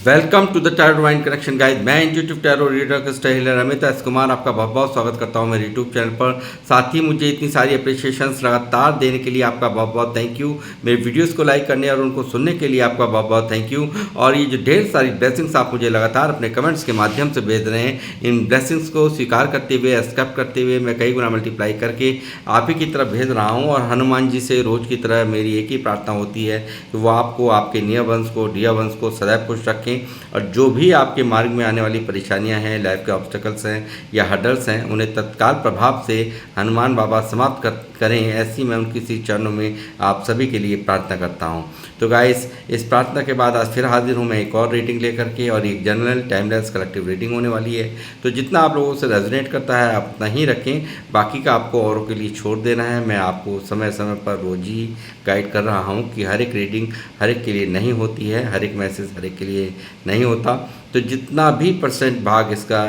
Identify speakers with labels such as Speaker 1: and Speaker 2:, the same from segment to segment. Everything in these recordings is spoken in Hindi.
Speaker 1: Welcome to the tarot divine connection guys. मैं intuitive tarot reader Krishna healer Amit S Kumar आपका बहुत बहुत स्वागत करता हूं मेरे यूट्यूब चैनल पर। साथ ही मुझे इतनी सारी अप्रिशिएशंस लगातार देने के लिए आपका बहुत बहुत थैंक यू। मेरे वीडियोस को लाइक करने और उनको सुनने के लिए आपका बहुत बहुत थैंक यू। और ये जो ढेर सारी ब्लेसिंग्स आप मुझे लगातार अपने कमेंट्स के माध्यम से भेज रहे हैं, इन ब्लेसिंग्स को स्वीकार करते हुए, एक्सेप्ट करते हुए मैं कई गुना मल्टीप्लाई करके आप ही की तरफ भेज रहा हूँ। और हनुमान जी से रोज़ की तरह मेरी एक ही प्रार्थना होती है कि वो आपको, आपके नियर वंश को, डियर वंश को सदैव खुश रखें। और जो भी आपके मार्ग में आने वाली परेशानियां हैं, लाइफ के ऑब्स्टेकल्स हैं या हर्डल्स हैं, उन्हें तत्काल प्रभाव से हनुमान बाबा समाप्त करें, ऐसी मैं उनकी सी चरणों में आप सभी के लिए प्रार्थना करता हूं। तो गाइस, इस प्रार्थना के बाद आज फिर हाजिर हूं मैं एक और रीडिंग लेकर के, और एक जनरल टाइमलेस कलेक्टिव रीडिंग होने वाली है। तो जितना आप लोगों से रेजोनेट करता है आप उतना ही रखें, बाकी का आपको औरों के लिए छोड़ देना है। मैं आपको समय समय पर रोज ही गाइड कर रहा हूं कि हर एक रीडिंग हर एक के लिए नहीं होती है, हर एक मैसेज हर एक के लिए नहीं होता। तो जितना भी परसेंट भाग इसका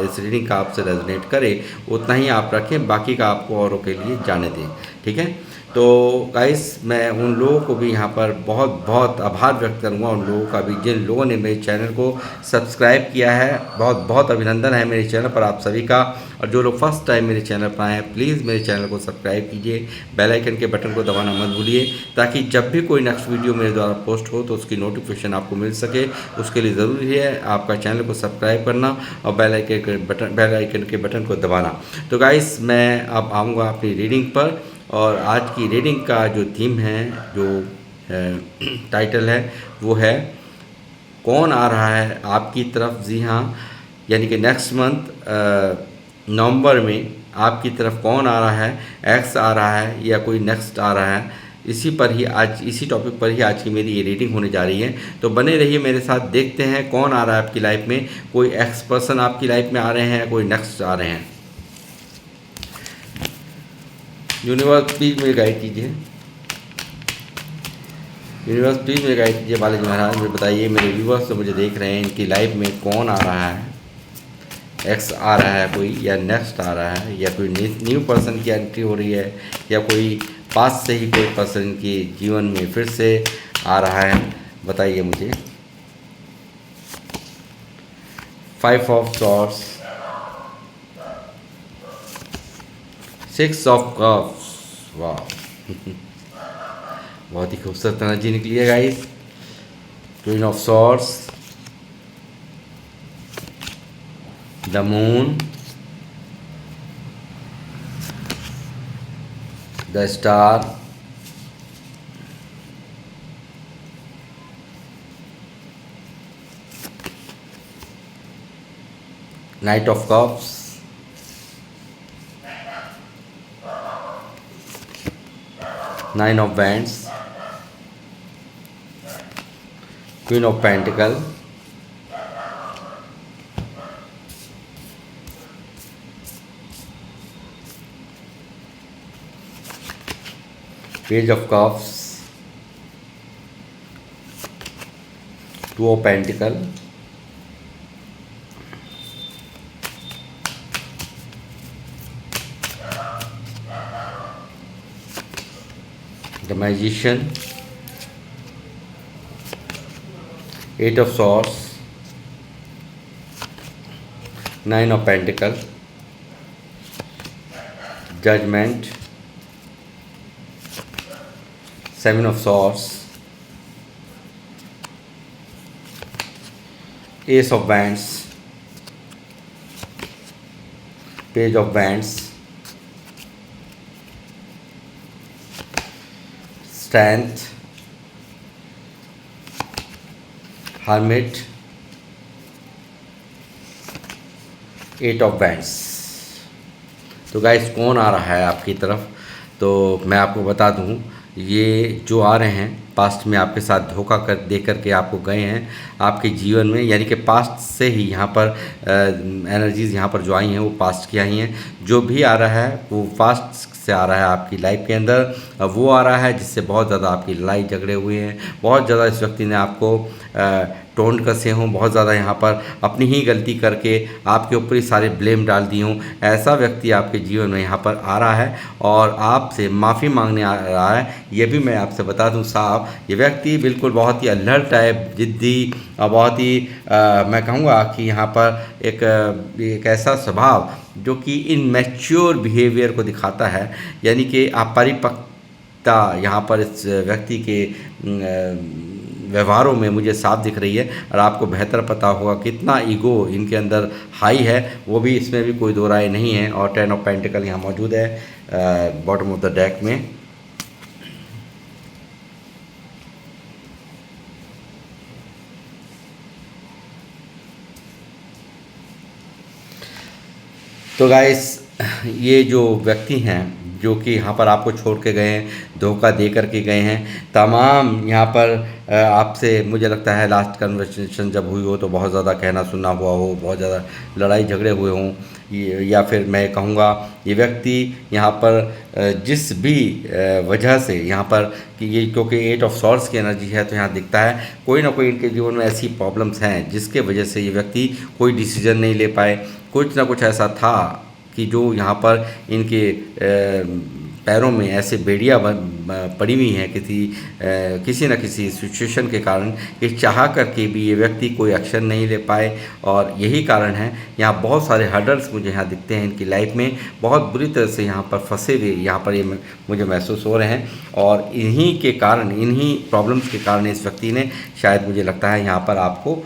Speaker 1: इस रीडिंग का आपसे रेजोनेट करे उतना ही आप रखें, बाकी का आपको औरों के लिए जाने दें, ठीक है। तो गाइस, मैं उन लोगों को भी यहाँ पर बहुत बहुत आभार व्यक्त करूँगा, उन लोगों का भी जिन लोगों ने मेरे चैनल को सब्सक्राइब किया है। बहुत बहुत अभिनंदन है मेरे चैनल पर आप सभी का। और जो लोग फर्स्ट टाइम मेरे चैनल पर आए हैं, प्लीज़ मेरे चैनल को सब्सक्राइब कीजिए, बेल आइकन के बटन को दबाना मत भूलिए, ताकि जब भी कोई नेक्स्ट वीडियो मेरे द्वारा पोस्ट हो तो उसकी नोटिफिकेशन आपको मिल सके। उसके लिए ज़रूरी है आपका चैनल को सब्सक्राइब करना और बेल आइकन के बटन को दबाना। तो गाइस, मैं अब आऊँगा अपनी रीडिंग पर। और आज की रीडिंग का जो थीम है, जो टाइटल है, वो है कौन आ रहा है आपकी तरफ। जी हाँ, यानी कि नेक्स्ट मंथ नवंबर में आपकी तरफ कौन आ रहा है, एक्स आ रहा है या कोई नेक्स्ट आ रहा है। इसी पर ही आज, इसी टॉपिक पर ही आज की मेरी ये रीडिंग होने जा रही है। तो बने रहिए मेरे साथ, देखते हैं कौन आ रहा है आपकी लाइफ में। कोई एक्स पर्सन आपकी लाइफ में आ रहे हैं, कोई नेक्स्ट आ रहे हैं। यूनिवर्स प्लीज मुझे गाइड कीजिए, यूनिवर्स प्लीज मुझे गाइड कीजिए। बालाजी महाराज मुझे बताइए, मेरे व्यूवर्स जो मुझे देख रहे हैं, इनकी लाइफ में कौन आ रहा है, एक्स आ रहा है कोई, या नेक्स्ट आ रहा है, या कोई न्यू पर्सन की एंट्री हो रही है, या कोई पास से ही कोई पर्सन के जीवन में फिर से आ रहा है। बताइए मुझे। 5 ऑफ सॉर्ड्स, 6 ऑफ कप्स, वाह बहुत ही खूबसूरत एनर्जी निकली है guys. Queen of swords, the moon, the star, night of cups, nine of wands, queen of pentacle, page of cups, 2 of pentacle, the magician, 8 of swords, 9 of pentacles, judgment, 7 of swords, ace of wands, page of wands, strength, hermit, 8 of wands. तो गाइस, कौन आ रहा है आपकी तरफ? तो मैं आपको बता दूं, ये जो आ रहे हैं पास्ट में आपके साथ धोखा दे करके आपको गए हैं आपके जीवन में, यानी कि पास्ट से ही यहाँ पर एनर्जीज़ यहाँ पर जो आई हैं वो पास्ट की आई हैं। जो भी आ रहा है वो पास्ट से आ रहा है आपकी लाइफ के अंदर, वो आ रहा है जिससे बहुत ज़्यादा आपकी लड़ाई झगड़े हुए हैं, बहुत ज़्यादा इस व्यक्ति ने आपको टोंट कसे हों, बहुत ज़्यादा यहाँ पर अपनी ही गलती करके आपके ऊपर ही सारे ब्लेम डाल दिए हों। ऐसा व्यक्ति आपके जीवन में यहाँ पर आ रहा है और आपसे माफ़ी मांगने आ रहा है। ये भी मैं आपसे बता दूं साहब, ये व्यक्ति बिल्कुल बहुत ही अल्हड़ टाइप, ज़िद्दी और बहुत ही मैं कहूँगा कि यहाँ पर एक ऐसा स्वभाव जो कि इनमैच्योर बिहेवियर को दिखाता है, यानी कि अपरिपक्वता यहाँ पर इस व्यक्ति के व्यवहारों में मुझे साफ दिख रही है। और आपको बेहतर पता होगा कितना ईगो इनके अंदर हाई है, वो भी इसमें भी कोई दो राय नहीं है। और 10 ऑफ पेंटिकल यहाँ मौजूद है बॉटम ऑफ द डेक में। तो गाइस, ये जो व्यक्ति हैं जो कि यहाँ पर आपको छोड़ के गए हैं, धोखा दे करके गए हैं, तमाम यहाँ पर आपसे मुझे लगता है लास्ट कन्वर्सेशन जब हुई हो तो बहुत ज़्यादा कहना सुनना हुआ हो, बहुत ज़्यादा लड़ाई झगड़े हुए हों, या फिर मैं कहूँगा ये व्यक्ति यहाँ पर जिस भी वजह से यहाँ पर कि ये क्योंकि 8 ऑफ सॉर्ड्स की एनर्जी है तो यहाँ दिखता है कोई ना कोई इनके जीवन में ऐसी प्रॉब्लम्स हैं जिसके वजह से ये व्यक्ति कोई डिसीजन नहीं ले पाए। कुछ ना कुछ ऐसा था कि जो यहाँ पर इनके पैरों में ऐसे बेड़ियाँ पड़ी हुई हैं किसी न किसी सिचुएशन के कारण, कि चाह करके भी ये व्यक्ति कोई एक्शन नहीं ले पाए। और यही कारण है, यहाँ बहुत सारे हर्डल्स मुझे यहाँ दिखते हैं इनकी लाइफ में, बहुत बुरी तरह से यहाँ पर फंसे हुए यहाँ पर ये मुझे महसूस हो रहे हैं। और इन्हीं के कारण, इन्हीं प्रॉब्लम्स के कारण इस व्यक्ति ने शायद मुझे लगता है यहाँ पर आपको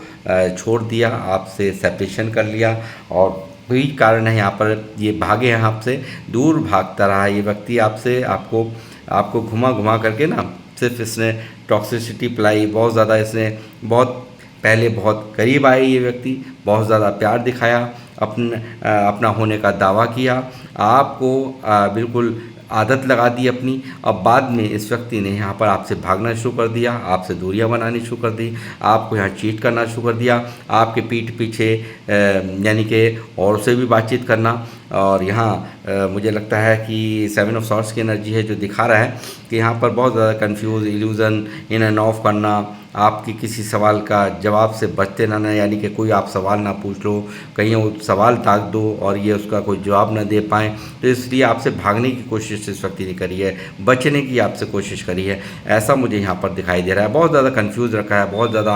Speaker 1: छोड़ दिया, आपसे सेपरेशन कर लिया। और वही कारण है यहाँ पर ये भागे हैं आपसे, दूर भागता रहा ये व्यक्ति आपसे, आपको घुमा घुमा करके ना सिर्फ इसने टॉक्सिसिटी पिलाई, बहुत ज़्यादा इसने पहले बहुत करीब आए ये व्यक्ति, बहुत ज़्यादा प्यार दिखाया, अपना होने का दावा किया, आपको बिल्कुल आदत लगा दी अपनी। अब बाद में इस व्यक्ति ने यहाँ पर आपसे भागना शुरू कर दिया, आपसे दूरियां बनानी शुरू कर दी, आपको यहाँ चीट करना शुरू कर दिया, आपके पीठ पीछे यानी कि और से भी बातचीत करना। और यहाँ मुझे लगता है कि 7 ऑफ सॉर्ड्स की एनर्जी है जो दिखा रहा है कि यहाँ पर बहुत ज़्यादा confuse, illusion, in end of करना, आपकी किसी सवाल का जवाब से बचते रहना, यानी कि कोई आप सवाल ना पूछ लो, कहीं वो सवाल दाग दो और ये उसका कोई जवाब ना दे पाएँ, तो इसलिए आपसे भागने की कोशिश इस व्यक्ति ने करी है, बचने की आपसे कोशिश करी है, ऐसा मुझे यहाँ पर दिखाई दे रहा है। बहुत ज़्यादा कन्फ्यूज़ रखा है, बहुत ज़्यादा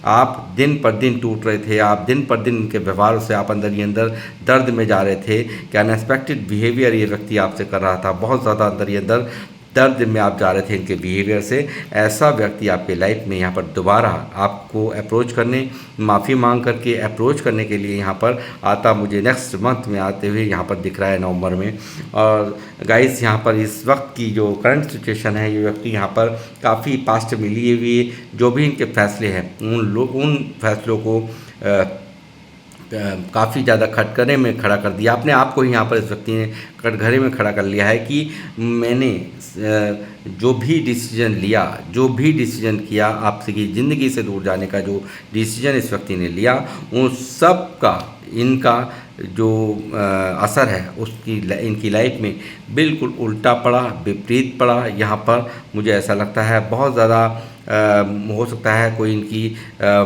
Speaker 1: आप दिन पर दिन टूट रहे थे, आप दिन पर दिन इनके व्यवहार से आप अंदर ही अंदर दर्द में जा रहे थे कि अनएक्सपेक्टेड बिहेवियर ये व्यक्ति आपसे कर रहा था, बहुत ज़्यादा अंदर ही अंदर दर्द में आप जा रहे थे इनके बिहेवियर से। ऐसा व्यक्ति आपके लाइफ में यहाँ पर दोबारा आपको अप्रोच करने, माफ़ी मांग करके अप्रोच करने के लिए यहाँ पर आता मुझे नेक्स्ट मंथ में आते हुए यहाँ पर दिख रहा है, नवंबर में। और गाइस, यहाँ पर इस वक्त की जो करंट सिचुएशन है, ये व्यक्ति यहाँ पर काफ़ी पास्ट में लिए हुए जो भी इनके फैसले हैं उन फैसलों को काफ़ी ज़्यादा खटकने में खड़ा कर दिया। अपने आप को ही यहाँ पर इस व्यक्ति ने कटघरे में खड़ा कर लिया है कि मैंने जो भी डिसीजन लिया, जो भी डिसीजन किया, आपसे की ज़िंदगी से दूर जाने का जो डिसीजन इस व्यक्ति ने लिया, उन सब का इनका जो असर है उसकी इनकी लाइफ में बिल्कुल उल्टा पड़ा, विपरीत पड़ा। यहाँ पर मुझे ऐसा लगता है बहुत ज़्यादा हो सकता है कोई इनकी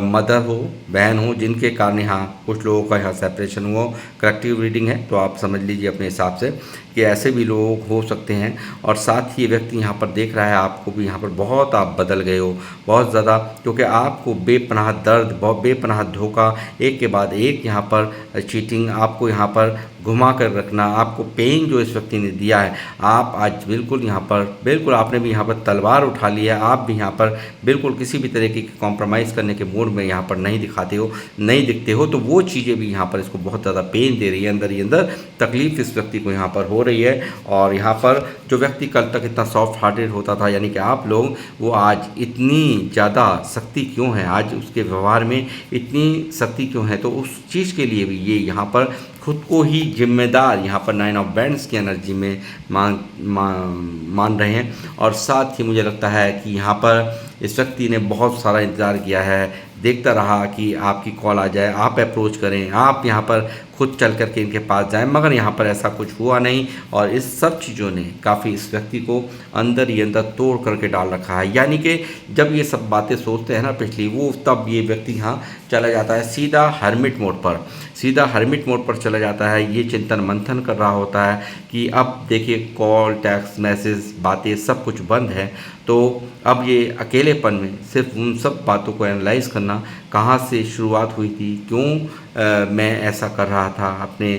Speaker 1: मदर हो, बहन हो, जिनके कारण यहाँ कुछ लोगों का यहाँ सेपरेशन हुआ। करेक्टिव रीडिंग है तो आप समझ लीजिए अपने हिसाब से कि ऐसे भी लोग हो सकते हैं। और साथ ही ये व्यक्ति यहाँ पर देख रहा है आपको भी, यहाँ पर बहुत आप बदल गए हो, बहुत ज़्यादा, क्योंकि आपको बेपनाह दर्द, बहुत बेपनाह धोखा, एक के बाद एक यहाँ पर चीटिंग, आपको यहाँ पर घुमा कर रखना, आपको पेन जो इस व्यक्ति ने दिया है, आप आज बिल्कुल यहाँ पर बिल्कुल आपने भी यहाँ पर तलवार उठा ली है। आप भी यहाँ पर बिल्कुल किसी भी तरीके की कॉम्प्रोमाइज़ करने के मूड में यहाँ पर नहीं दिखाते हो, नहीं दिखते हो। तो वो चीज़ें भी यहाँ पर इसको बहुत ज़्यादा पेन दे रही है, अंदर ही अंदर तकलीफ़ इस व्यक्ति को यहाँ पर हो रही है। और यहाँ पर जो व्यक्ति कल तक इतना सॉफ्ट हार्टेड होता था, यानी कि आप लोग, वो आज इतनी ज़्यादा सख्ती क्यों है, आज उसके व्यवहार में इतनी सख्ती क्यों है, तो उस चीज़ के लिए भी ये यहाँ पर खुद को ही जिम्मेदार यहाँ पर 9 ऑफ बैंड्स की एनर्जी में मान रहे हैं। और साथ ही मुझे लगता है कि यहाँ पर इस व्यक्ति ने बहुत सारा इंतज़ार किया है, देखता रहा कि आपकी कॉल आ जाए, आप अप्रोच करें, आप यहाँ पर खुद चल कर के इनके पास जाएं, मगर यहाँ पर ऐसा कुछ हुआ नहीं। और इस सब चीज़ों ने काफ़ी इस व्यक्ति को अंदर ही अंदर तोड़ करके डाल रखा है। यानी कि जब ये सब बातें सोचते हैं ना पिछली, वो तब ये व्यक्ति यहाँ चला जाता है सीधा हर्मिट मोड पर, सीधा हर्मिट मोड पर चला जाता है। ये चिंतन मंथन कर रहा होता है कि अब देखिए कॉल, टेक्स्ट मैसेज, बातें सब कुछ बंद है, तो अब ये अकेलेपन में सिर्फ उन सब बातों को एनालाइज करना, कहाँ से शुरुआत हुई थी, क्यों मैं ऐसा कर रहा था अपने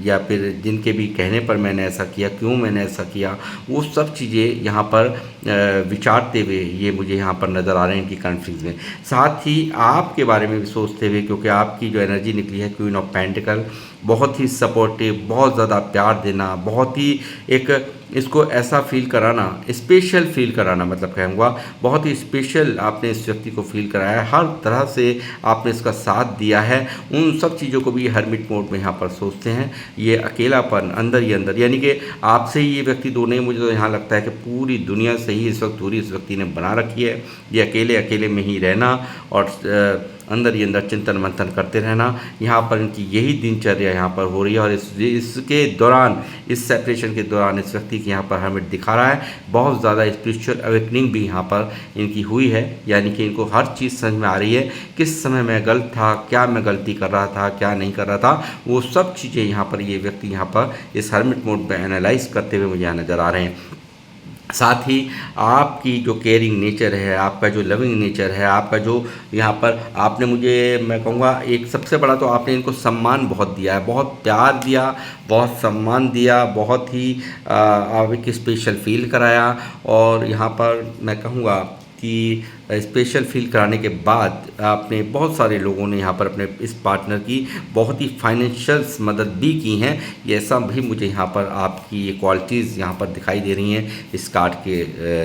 Speaker 1: या फिर जिनके भी कहने पर मैंने ऐसा किया, क्यों मैंने ऐसा किया, वो सब चीज़ें यहाँ पर विचारते हुए ये मुझे यहाँ पर नज़र आ रहे हैं इनकी कॉन्फ्लिक्ट में। साथ ही आपके बारे में भी सोचते हुए, क्योंकि आपकी जो एनर्जी निकली है क्वीन ऑफ पेंटिकल, बहुत ही सपोर्टिव, बहुत ज़्यादा प्यार देना, बहुत ही एक इसको ऐसा फील कराना, स्पेशल फील कराना, मतलब कहूँगा बहुत ही स्पेशल आपने इस व्यक्ति को फील कराया है। हर तरह से आपने इसका साथ दिया है। उन सब चीज़ों को भी हर्मिट मोड में यहाँ पर सोचते हैं। ये अकेलापन अंदर ही अंदर, यानी कि आपसे ही ये व्यक्ति दूर नहीं, मुझे तो यहाँ लगता है कि पूरी दुनिया से ही इस वक्त दूरी इस व्यक्ति ने बना रखी है। ये अकेले अकेले में ही रहना और अंदर ही अंदर चिंतन मंथन करते रहना, यहाँ पर इनकी यही दिनचर्या यहाँ पर हो रही है। और इसके दौरान, इस सेपरेशन के दौरान इस व्यक्ति की यहाँ पर हर्मिट दिखा रहा है बहुत ज़्यादा स्पिरिचुअल अवेकनिंग भी यहाँ पर इनकी हुई है। यानी कि इनको हर चीज़ समझ में आ रही है, किस समय मैं गलत था, क्या मैं गलती कर रहा था, क्या नहीं कर रहा था, वो सब चीज़ें यहाँ पर ये व्यक्ति यहाँ पर इस हर्मिट मोड में एनालाइज करते हुए मुझे यहाँ नज़र आ रहे हैं। साथ ही आपकी जो केयरिंग नेचर है, आपका जो लविंग नेचर है, आपका जो यहाँ पर आपने मुझे, मैं कहूँगा एक सबसे बड़ा तो आपने इनको सम्मान बहुत दिया है, बहुत प्यार दिया, बहुत सम्मान दिया, बहुत ही आप एक स्पेशल फील कराया। और यहाँ पर मैं कहूँगा कि स्पेशल फील कराने के बाद आपने बहुत सारे लोगों ने यहाँ पर अपने इस पार्टनर की बहुत ही फाइनेंशियल मदद भी की हैं। ये ऐसा भी मुझे यहाँ पर आपकी ये क्वालिटीज़ यहाँ पर दिखाई दे रही हैं इस कार्ड के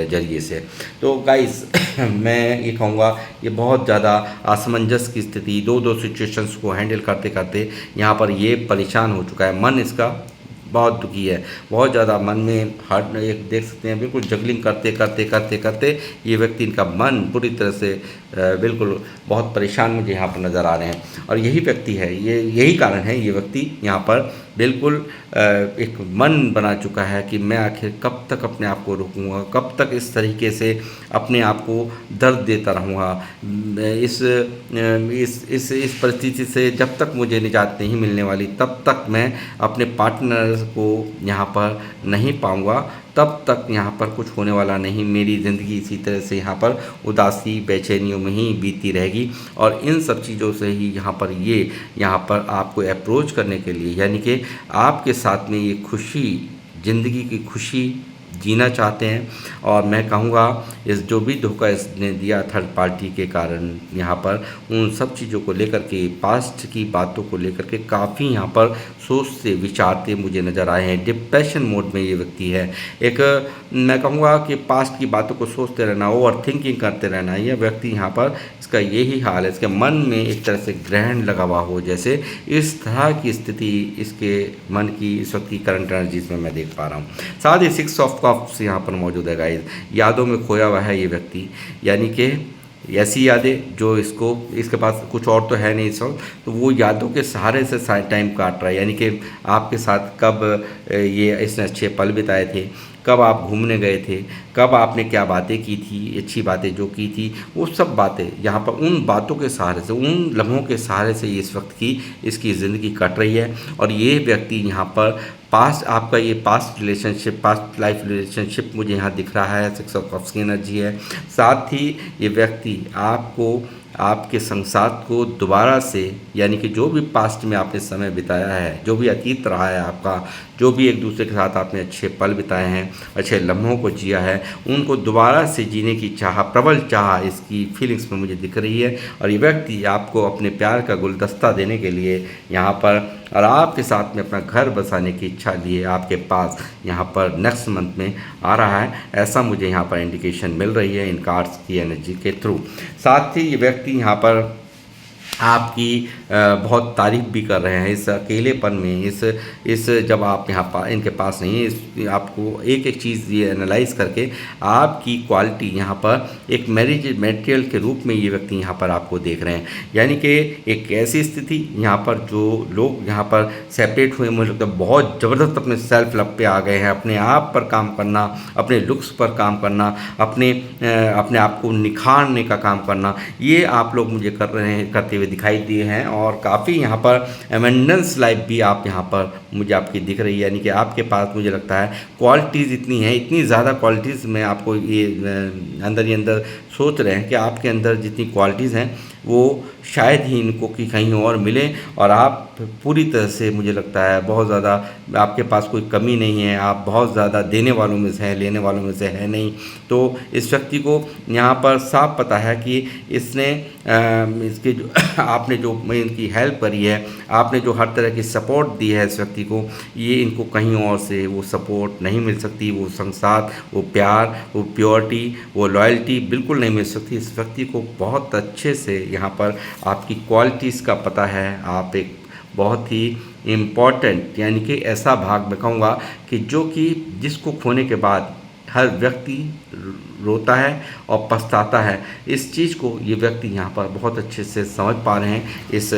Speaker 1: ज़रिए से। तो गाइस मैं ये कहूँगा ये बहुत ज़्यादा असमंजस की स्थिति, दो सिचुएशंस को हैंडल करते करते यहाँ पर ये परेशान हो चुका है। मन इसका बहुत दुखी है, बहुत ज़्यादा मन में हार्ट, एक देख सकते हैं बिल्कुल जगलिंग करते करते करते करते ये व्यक्ति, इनका मन पूरी तरह से बिल्कुल बहुत परेशान मुझे यहाँ पर नज़र आ रहे हैं। और यही व्यक्ति है, ये यही कारण है, ये व्यक्ति यहाँ पर बिल्कुल एक मन बना चुका है कि मैं आखिर कब तक अपने आप को रोकूंगा, कब तक इस तरीके से अपने आप को दर्द देता रहूँगा, इस परिस्थिति से जब तक मुझे निजात नहीं मिलने वाली तब तक मैं अपने पार्टनर को यहाँ पर नहीं पाऊँगा, तब तक यहाँ पर कुछ होने वाला नहीं। मेरी ज़िंदगी इसी तरह से यहाँ पर उदासी बेचैनियों में ही बीती रहेगी। और इन सब चीज़ों से ही यहाँ पर ये यहाँ पर आपको अप्रोच करने के लिए, यानी कि आपके साथ में ये खुशी, ज़िंदगी की खुशी जीना चाहते हैं। और मैं कहूँगा इस जो भी धोखा इसने दिया थर्ड पार्टी के कारण, यहाँ पर उन सब चीज़ों को लेकर के, पास्ट की बातों को लेकर के काफ़ी यहाँ पर सोचते विचारते मुझे नज़र आए हैं। डिप्रेशन मोड में ये व्यक्ति है। एक मैं कहूँगा कि पास्ट की बातों को सोचते रहना, ओवर थिंकिंग करते रहना, यह व्यक्ति यहाँ पर इसका यही हाल है। इसके मन में एक तरह से ग्रहण लगा हुआ हो, जैसे इस तरह की स्थिति इसके मन की इस वक्त की करंट एनर्जीज में मैं देख पा रहा हूँ। साथ ही 6 ऑफ कप्स यहाँ पर मौजूद है गाइस। यादों में खोया हुआ है ये व्यक्ति, यानी कि ऐसी यादें जो इसके पास कुछ और तो है नहीं इस वक्त, तो वो यादों के सहारे से टाइम काट रहा है। यानी कि आपके साथ कब ये इसने अच्छे पल बिताए थे, कब आप घूमने गए थे, कब आपने क्या बातें की थी, अच्छी बातें जो की थी, वो सब बातें यहाँ पर उन बातों के सहारे से, उन लम्हों के सहारे से इस वक्त की इसकी ज़िंदगी कट रही है। और ये व्यक्ति यहाँ पर पास्ट, आपका ये past relationship, past life relationship मुझे यहाँ दिख रहा है, 6 ऑफ कप्स की एनर्जी है। साथ ही ये व्यक्ति आपको, आपके संसार को दोबारा से, यानी कि जो भी पास्ट में आपने समय बिताया है, जो भी अतीत रहा है आपका, जो भी एक दूसरे के साथ आपने अच्छे पल बिताए हैं, अच्छे लम्हों को जिया है, उनको दोबारा से जीने की चाह, प्रबल चाह इसकी फीलिंग्स में मुझे दिख रही है। और ये व्यक्ति आपको अपने प्यार का गुलदस्ता देने के लिए यहाँ पर, और आपके साथ में अपना घर बसाने की इच्छा लिए आपके पास यहाँ पर नेक्स्ट मंथ में आ रहा है, ऐसा मुझे यहाँ पर इंडिकेशन मिल रही है इन कार्ड्स की एनर्जी के थ्रू। साथ ही ये व्यक्ति यहाँ पर आपकी बहुत तारीफ़ भी कर रहे हैं इस अकेलेपन में, इस जब आप यहाँ इनके पास नहीं है, इस आपको एक एक चीज़ ये एनालाइज करके आपकी क्वालिटी यहाँ पर एक मैरिज मटेरियल के रूप में ये व्यक्ति यहाँ पर आपको देख रहे हैं। यानी कि एक ऐसी स्थिति यहाँ पर जो लोग यहाँ पर सेपरेट हुए, मुझे लगता है बहुत ज़बरदस्त अपने सेल्फ लव पे आ गए हैं, अपने आप पर काम करना, अपने लुक्स पर काम करना, अपने आप को निखारने का काम करना, ये आप लोग मुझे करते हुए दिखाई दिए हैं। और काफ़ी यहाँ पर एमेंडेंस लाइफ भी आप यहाँ पर मुझे आपकी दिख रही है। यानी कि आपके पास मुझे लगता है क्वालिटीज़ इतनी हैं, इतनी ज़्यादा क्वालिटीज़ में आपको ये अंदर ही अंदर सोच रहे हैं कि आपके अंदर जितनी क्वालिटीज़ हैं वो शायद ही इनको कि कहीं और मिले, और आप पूरी तरह से मुझे लगता है बहुत ज़्यादा आपके पास कोई कमी नहीं है, आप बहुत ज़्यादा देने वालों में से हैं, लेने वालों में से है नहीं। तो इस व्यक्ति को यहाँ पर साफ पता है कि इसने इसके जो आपने जो इनकी हेल्प करी है, आपने जो हर तरह की सपोर्ट दी है इस व्यक्ति को, ये इनको कहीं और से वो सपोर्ट नहीं मिल सकती, वो संसार, वो प्यार, वो प्योरिटी, वो लॉयल्टी बिल्कुल नहीं मिल सकती। इस व्यक्ति को बहुत अच्छे से यहाँ पर आपकी क्वालिटीज़ का पता है। आप एक बहुत ही इम्पॉर्टेंट, यानी कि ऐसा भाग मैं कहूँगा कि जो कि जिसको खोने के बाद हर व्यक्ति रोता है और पछताता है। इस चीज़ को ये व्यक्ति यहाँ पर बहुत अच्छे से समझ पा रहे हैं। इस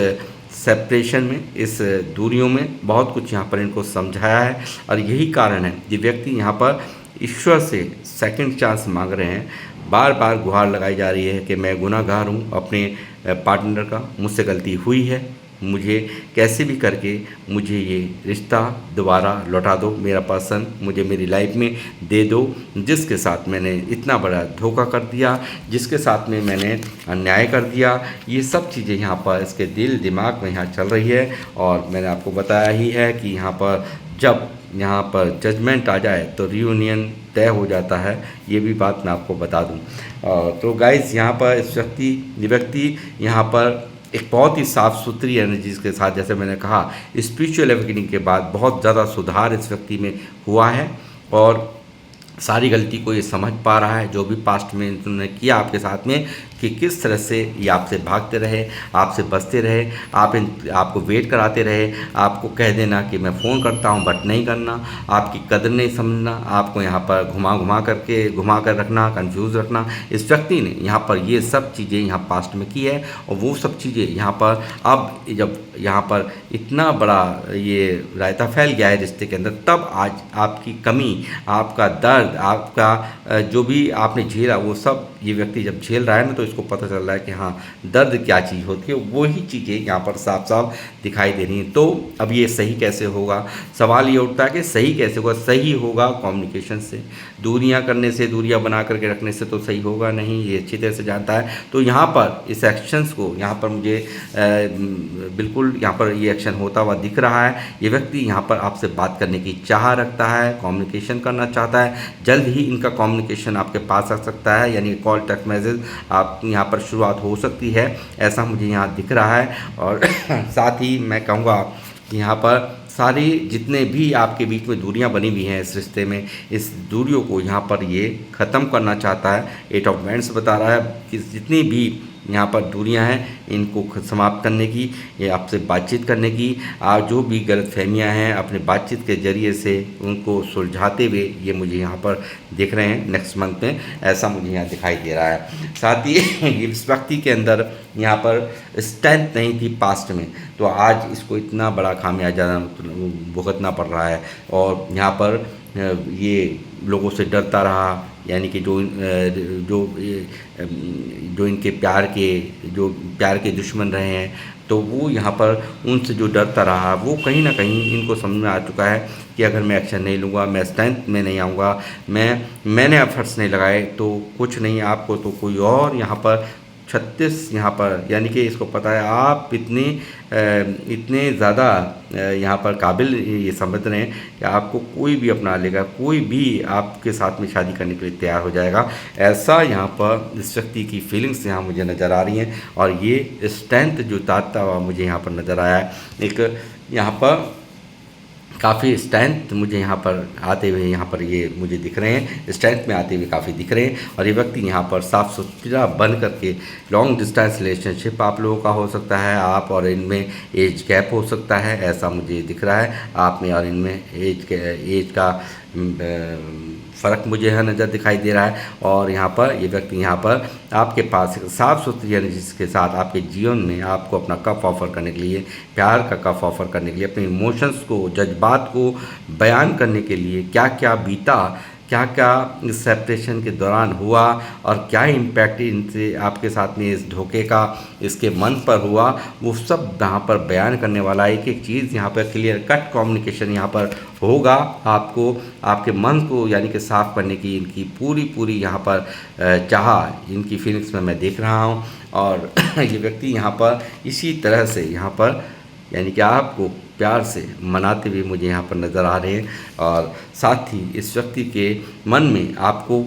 Speaker 1: सेपरेशन में, इस दूरियों में बहुत कुछ यहाँ पर इनको समझाया है, और यही कारण है ये व्यक्ति यहाँ पर ईश्वर से सेकंड चांस मांग रहे हैं। बार बार गुहार लगाई जा रही है कि मैं गुनहगार हूँ अपने पार्टनर का, मुझसे गलती हुई है, मुझे कैसे भी करके मुझे ये रिश्ता दोबारा लौटा दो, मेरा पर्सन मुझे मेरी लाइफ में दे दो, जिसके साथ मैंने इतना बड़ा धोखा कर दिया, जिसके साथ में मैंने अन्याय कर दिया। ये सब चीज़ें यहाँ पर इसके दिल दिमाग में यहाँ चल रही है। और मैंने आपको बताया ही है कि यहाँ पर जब यहाँ पर जजमेंट आ जाए तो रियूनियन तय हो जाता है, ये भी बात मैं आपको बता दूँ। तो गाइस यहाँ पर इस व्यक्ति यहाँ पर एक बहुत ही साफ़ सुथरी एनर्जीज़ के साथ, जैसे मैंने कहा, स्पिरिचुअल अवेकनिंग के बाद बहुत ज़्यादा सुधार इस व्यक्ति में हुआ है, और सारी गलती को ये समझ पा रहा है जो भी पास्ट में इन्होंने किया आपके साथ में, कि किस तरह से ये आपसे भागते रहे, आपसे बचते रहे, आपको वेट कराते रहे, आपको कह देना कि मैं फ़ोन करता हूँ बट नहीं करना, आपकी कदर नहीं समझना, आपको यहाँ पर घुमा कर रखना, कंफ्यूज रखना। इस व्यक्ति ने यहाँ पर ये सब चीज़ें यहाँ पास्ट में की है, और वो सब चीज़ें यहाँ पर अब जब यहाँ पर इतना बड़ा ये रायता फैल गया है रिश्ते के अंदर, तब आज आपकी कमी, आपका दर्द, आपका जो भी आपने झेला, वो सब ये व्यक्ति जब झेल रहा है ना, तो इसको पता चल रहा है कि हाँ, दर्द क्या चीज़ होती है। वही चीज़ें यहाँ पर साफ साफ दिखाई दे रही हैं। तो अब ये सही कैसे होगा, सवाल ये उठता है कि सही कैसे होगा। सही होगा कम्युनिकेशन से, दूरियां करने से, दूरियां बना करके रखने से तो सही होगा नहीं, ये अच्छी तरह से जानता है। तो यहाँ पर इस एक्शंस को यहाँ पर मुझे बिल्कुल यहाँ पर ये एक्शन होता हुआ दिख रहा है। ये व्यक्ति यहाँ पर आपसे बात करने की चाह रखता है, कम्युनिकेशन करना चाहता है। जल्द ही इनका कम्युनिकेशन आपके पास आ सकता है, यानी कॉल, टेक्स्ट मैसेज आप यहाँ पर शुरुआत हो सकती है, ऐसा मुझे यहाँ दिख रहा है। और साथ ही मैं कहूँगा कि यहाँ पर सारी जितने भी आपके बीच में दूरियां बनी हुई हैं इस रिश्ते में, इस दूरियों को यहाँ पर ये ख़त्म करना चाहता है। 8 ऑफ वांड्स बता रहा है कि जितनी भी यहाँ पर दूरियां हैं इनको समाप्त करने की, ये आपसे बातचीत करने की, जो भी गलतफहमियां हैं अपने बातचीत के ज़रिए से उनको सुलझाते हुए ये मुझे यहाँ पर दिख रहे हैं नेक्स्ट मंथ में, ऐसा मुझे यहाँ दिखाई दे रहा है। साथ ही इस व्यक्ति के अंदर यहाँ पर स्ट्रेंथ नहीं थी पास्ट में, तो आज इसको इतना बड़ा खामियाजा भुगतना पड़ रहा है। और यहाँ पर ये लोगों से डरता रहा, यानी कि जो इनके प्यार के दुश्मन रहे हैं, तो वो यहाँ पर उनसे जो डरता रहा, वो कहीं ना कहीं इनको समझ में आ चुका है कि अगर मैं एक्शन नहीं लूँगा, मैं स्ट्रेंथ में नहीं आऊँगा, मैंने एफर्ट्स नहीं लगाए तो कुछ नहीं, आपको तो कोई और यहाँ पर 36 यहाँ पर, यानी कि इसको पता है आप इतने ज़्यादा यहाँ पर काबिल ये समझ रहे हैं कि आपको कोई भी अपना लेगा, कोई भी आपके साथ में शादी करने के लिए तैयार हो जाएगा। ऐसा यहाँ पर इस व्यक्ति की फीलिंग्स यहाँ मुझे नज़र आ रही हैं, और ये स्ट्रेंथ जो ताता हुआ मुझे यहाँ पर नज़र आया है। एक यहाँ पर काफ़ी स्ट्रेंथ मुझे यहाँ पर आते हुए यहाँ पर ये मुझे दिख रहे हैं, स्ट्रेंथ में आते हुए काफ़ी दिख रहे हैं। और ये व्यक्ति यहाँ पर साफ़ सुथरा बन करके लॉन्ग डिस्टेंस रिलेशनशिप आप लोगों का हो सकता है, आप और इनमें एज गैप हो सकता है, ऐसा मुझे दिख रहा है। आप में और इनमें एज का फ़र्क मुझे यहाँ नज़र दिखाई दे रहा है। और यहाँ पर ये व्यक्ति यहाँ पर आपके पास एक साफ़ सुथरी एनर्जी के साथ आपके जीवन में आपको अपना कप ऑफ़र करने के लिए, प्यार का कप ऑफ़र करने के लिए, अपने इमोशंस को, जज्बात को बयान करने के लिए क्या क्या बीता, क्या क्या इस सेपरेशन के दौरान हुआ और क्या इम्पैक्ट इनसे आपके साथ में इस धोखे का इसके मन पर हुआ, वो सब यहाँ पर बयान करने वाला एक एक चीज़ यहाँ पर क्लियर कट कम्युनिकेशन यहाँ पर होगा। आपको आपके मन को यानी कि साफ़ करने की इनकी पूरी यहाँ पर चाह इनकी फीलिंग्स में मैं देख रहा हूँ। और ये व्यक्ति यहाँ पर इसी तरह से यहाँ पर यानी कि आपको प्यार से मनाते हुए मुझे यहाँ पर नज़र आ रहे हैं। और साथ ही इस व्यक्ति के मन में आपको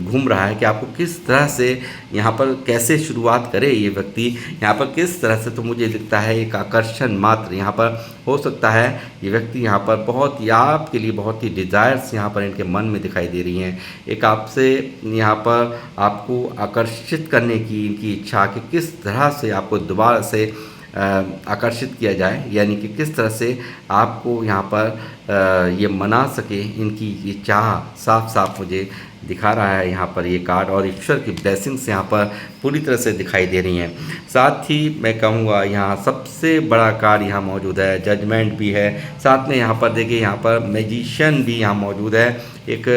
Speaker 1: घूम रहा है कि आपको किस तरह से यहाँ पर कैसे शुरुआत करे ये व्यक्ति यहाँ पर किस तरह से। तो मुझे दिखता है एक आकर्षण मात्र यहाँ पर हो सकता है। ये व्यक्ति यहाँ पर बहुत ही आपके लिए बहुत ही डिज़ायर्स यहाँ पर इनके मन में दिखाई दे रही हैं, एक आपसे यहाँ पर आपको आकर्षित करने की इनकी इच्छा कि किस तरह से आपको दोबारा से आकर्षित किया जाए, यानी कि किस तरह से आपको यहाँ पर ये मना सके। इनकी ये चाह साफ साफ मुझे दिखा रहा है यहाँ पर ये कार्ड। और ईश्वर की ब्लेसिंग्स यहाँ पर पूरी तरह से दिखाई दे रही हैं। साथ ही मैं कहूँगा यहाँ सबसे बड़ा कार्ड यहाँ मौजूद है, जजमेंट भी है। साथ में यहाँ पर देखिए यहाँ पर मैजिशियन भी यहाँ मौजूद है, एक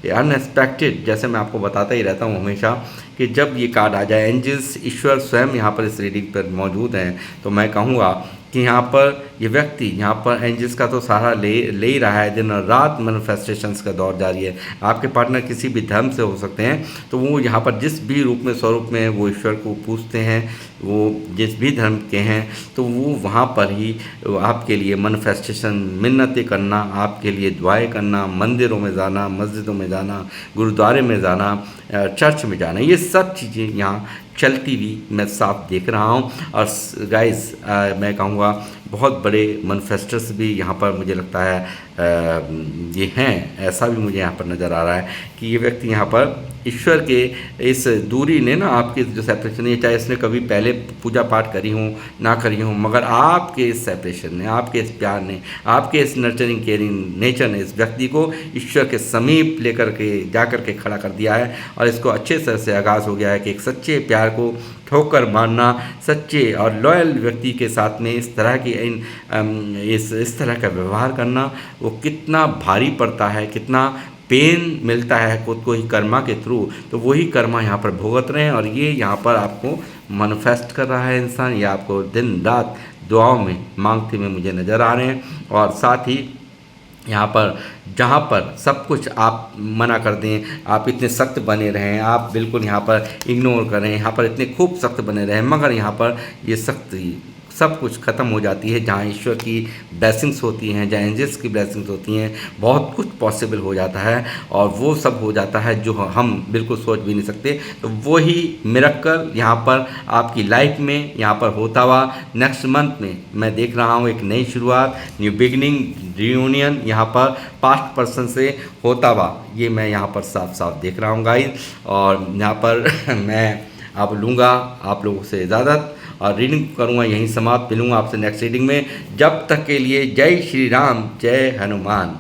Speaker 1: अनएक्सपेक्टेड, जैसे मैं आपको बताता ही रहता हूँ हमेशा कि जब ये कार्ड आ जाए, एंजल्स ईश्वर स्वयं यहाँ पर इस रीडिंग पर मौजूद हैं। तो मैं कहूँगा कि यहाँ पर ये व्यक्ति यहाँ पर एंजल्स का तो सहारा ले ही रहा है, दिन और रात मैनिफेस्टेशंस का दौर जारी है। आपके पार्टनर किसी भी धर्म से हो सकते हैं, तो वो यहाँ पर जिस भी रूप में स्वरूप में वो ईश्वर को पूजते हैं, वो जिस भी धर्म के हैं, तो वो वहाँ पर ही आपके लिए मैनिफेस्टेशन, मिन्नतें करना, आपके लिए दुआएं करना, मंदिरों में जाना, मस्जिदों में जाना, गुरुद्वारे में जाना, चर्च में जाना, ये सब चीज़ें यहाँ चलती हुई मैं साफ देख रहा हूँ। और गाइस मैं कहूँगा बहुत बड़े मैनिफेस्टर्स भी यहाँ पर मुझे लगता है ये हैं, ऐसा भी मुझे यहाँ पर नज़र आ रहा है कि ये व्यक्ति यहाँ पर ईश्वर के इस दूरी ने ना, आपके जो सेपरेशन है, चाहे इसने कभी पहले पूजा पाठ करी हो ना करी हो, मगर आपके इस सेपरेशन ने, आपके इस प्यार ने, आपके इस नर्चरिंग केयरिंग नेचर ने इस व्यक्ति को ईश्वर के समीप लेकर के जाकर के खड़ा कर दिया है। और इसको अच्छे तरह से आगाज़ हो गया है कि एक सच्चे प्यार को ठोकर मारना, सच्चे और लॉयल व्यक्ति के साथ में इस तरह की इस तरह का व्यवहार करना वो कितना भारी पड़ता है, कितना पेन मिलता है खुद को ही कर्मा के थ्रू। तो वही कर्मा यहाँ पर भुगत रहे हैं और ये यहाँ पर आपको मैनिफेस्ट कर रहा है इंसान, ये आपको दिन रात दुआओं में मांगते हुए मुझे नज़र आ रहे हैं। और साथ ही यहाँ पर जहाँ पर सब कुछ आप मना कर दें, आप इतने सख्त बने रहें, आप बिल्कुल यहाँ पर इग्नोर करें, यहाँ पर इतने खूब सख्त बने रहें, मगर यहाँ पर ये सख्ती सब कुछ ख़त्म हो जाती है। जहाँ ईश्वर की ब्लेसिंग्स होती हैं, जहाँ एंजल्स की ब्लेसिंग्स होती हैं, बहुत कुछ पॉसिबल हो जाता है और वो सब हो जाता है जो हम बिल्कुल सोच भी नहीं सकते। तो वही मिरेकल यहाँ पर आपकी लाइफ में यहाँ पर होता हुआ नेक्स्ट मंथ में मैं देख रहा हूँ, एक नई शुरुआत, न्यू बिगनिंग, रियूनियन यहाँ पर पास्ट पर्सन से होता हुआ, ये मैं यहाँ पर साफ साफ देख रहा हूँ गाइस। और यहाँ पर मैं अब लूँगा आप लोगों से इजाज़त और रीडिंग करूँगा यहीं समाप्त। मिलूँगा आपसे नेक्स्ट रीडिंग में। जब तक के लिए जय श्री राम, जय हनुमान।